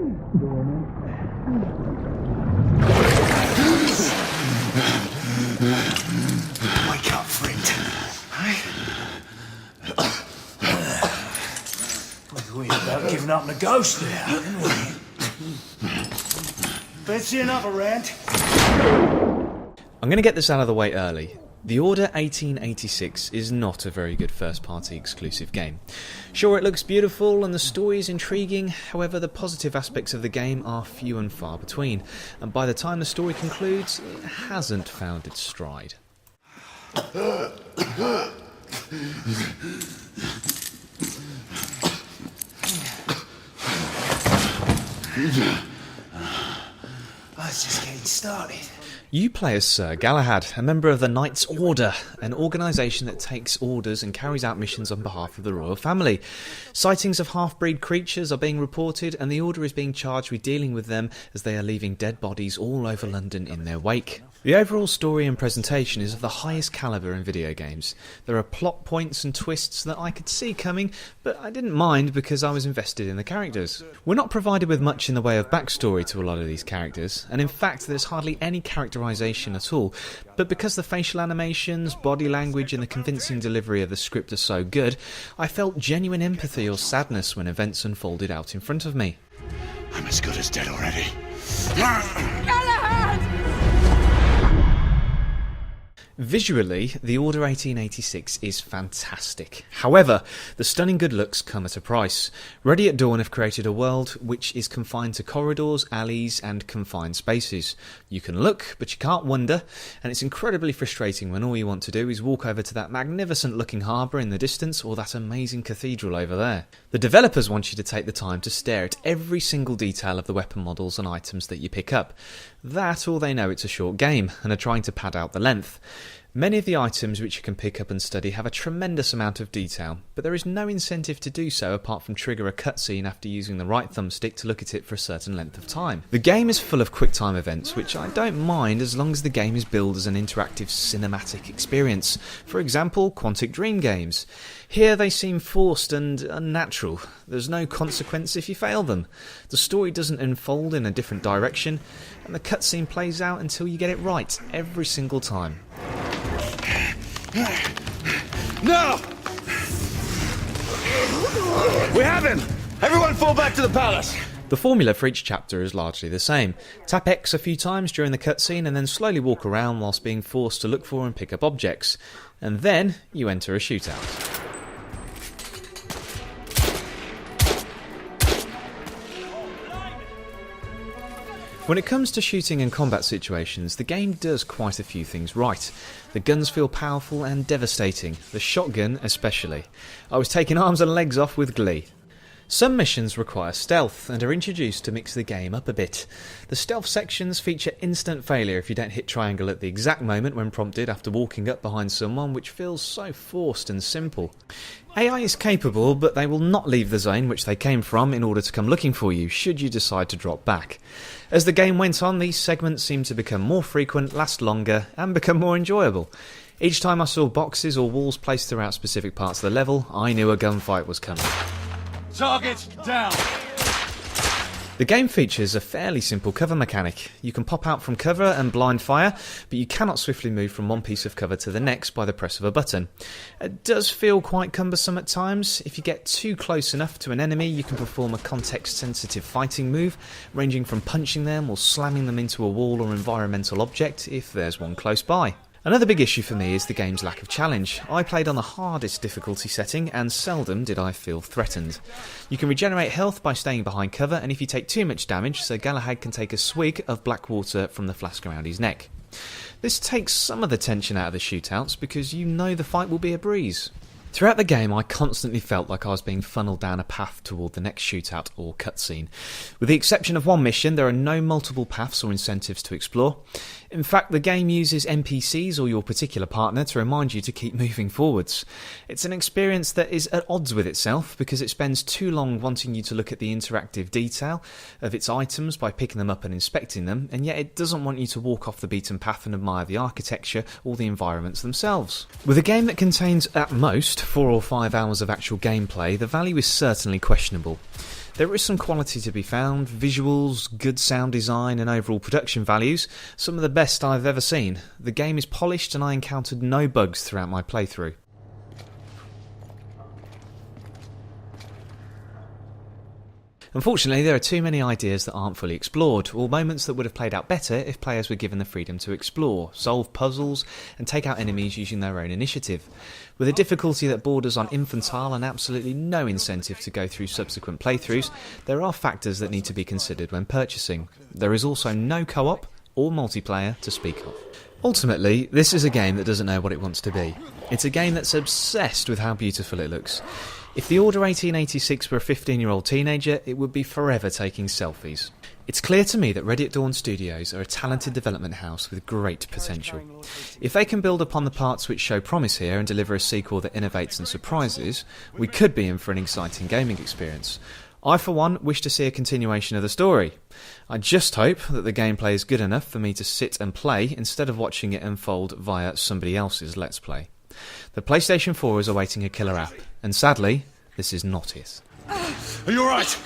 Wake up, friend. We were about giving up on the ghost there, didn't we? Fancy another rant? I'm going to get this out of the way early. The Order 1886 is not a very good first-party exclusive game. Sure, it looks beautiful and the story is intriguing, however the positive aspects of the game are few and far between, and by the time the story concludes, it hasn't found its stride. I was just getting started. You play as Sir Galahad, a member of the Knights Order, an organisation that takes orders and carries out missions on behalf of the royal family. Sightings of half-breed creatures are being reported, and the Order is being charged with dealing with them as they are leaving dead bodies all over London in their wake. The overall story and presentation is of the highest calibre in video games. There are plot points and twists that I could see coming, but I didn't mind because I was invested in the characters. We're not provided with much in the way of backstory to a lot of these characters, and in fact there's hardly any characterisation at all, but because the facial animations, body language and the convincing delivery of the script are so good, I felt genuine empathy or sadness when events unfolded out in front of me. I'm as good as dead already. Visually, the Order 1886 is fantastic. However, the stunning good looks come at a price. Ready at Dawn have created a world which is confined to corridors, alleys and confined spaces. You can look, but you can't wonder, and it's incredibly frustrating when all you want to do is walk over to that magnificent looking harbour in the distance or that amazing cathedral over there. The developers want you to take the time to stare at every single detail of the weapon models and items that you pick up. That, or they know it's a short game and are trying to pad out the length. Many of the items which you can pick up and study have a tremendous amount of detail, but there is no incentive to do so apart from trigger a cutscene after using the right thumbstick to look at it for a certain length of time. The game is full of quick time events, which I don't mind as long as the game is billed as an interactive cinematic experience. For example, Quantic Dream games. Here they seem forced and unnatural. There's no consequence if you fail them. The story doesn't unfold in a different direction, and the cutscene plays out until you get it right every single time. No! We have him! Everyone fall back to the palace! The formula for each chapter is largely the same. Tap X a few times during the cutscene and then slowly walk around whilst being forced to look for and pick up objects. And then you enter a shootout. When it comes to shooting and combat situations, the game does quite a few things right. The guns feel powerful and devastating, the shotgun especially. I was taking arms and legs off with glee. Some missions require stealth and are introduced to mix the game up a bit. The stealth sections feature instant failure if you don't hit triangle at the exact moment when prompted after walking up behind someone, which feels so forced and simple. AI is capable, but they will not leave the zone which they came from in order to come looking for you, should you decide to drop back. As the game went on, these segments seemed to become more frequent, last longer, and become more enjoyable. Each time I saw boxes or walls placed throughout specific parts of the level, I knew a gunfight was coming. Target down! The game features a fairly simple cover mechanic. You can pop out from cover and blind fire, but you cannot swiftly move from one piece of cover to the next by the press of a button. It does feel quite cumbersome at times. If you get too close enough to an enemy, you can perform a context-sensitive fighting move, ranging from punching them or slamming them into a wall or environmental object if there's one close by. Another big issue for me is the game's lack of challenge. I played on the hardest difficulty setting and seldom did I feel threatened. You can regenerate health by staying behind cover, and if you take too much damage, Sir Galahad can take a swig of black water from the flask around his neck. This takes some of the tension out of the shootouts because you know the fight will be a breeze. Throughout the game, I constantly felt like I was being funneled down a path toward the next shootout or cutscene. With the exception of one mission, there are no multiple paths or incentives to explore. In fact, the game uses NPCs or your particular partner to remind you to keep moving forwards. It's an experience that is at odds with itself because it spends too long wanting you to look at the interactive detail of its items by picking them up and inspecting them, and yet it doesn't want you to walk off the beaten path and admire the architecture or the environments themselves. With a game that contains at most 4 or 5 hours of actual gameplay, the value is certainly questionable. There is some quality to be found, visuals, good sound design and overall production values, some of the best I've ever seen. The game is polished and I encountered no bugs throughout my playthrough. Unfortunately, there are too many ideas that aren't fully explored, or moments that would have played out better if players were given the freedom to explore, solve puzzles, and take out enemies using their own initiative. With a difficulty that borders on infantile and absolutely no incentive to go through subsequent playthroughs, there are factors that need to be considered when purchasing. There is also no co-op or multiplayer to speak of. Ultimately, this is a game that doesn't know what it wants to be. It's a game that's obsessed with how beautiful it looks. If the Order 1886 were a 15-year-old teenager, it would be forever taking selfies. It's clear to me that Ready at Dawn Studios are a talented development house with great potential. If they can build upon the parts which show promise here and deliver a sequel that innovates and surprises, we could be in for an exciting gaming experience. I, for one, wish to see a continuation of the story. I just hope that the gameplay is good enough for me to sit and play instead of watching it unfold via somebody else's Let's Play. The PlayStation 4 is awaiting a killer app, and sadly, this is not it. Are you alright?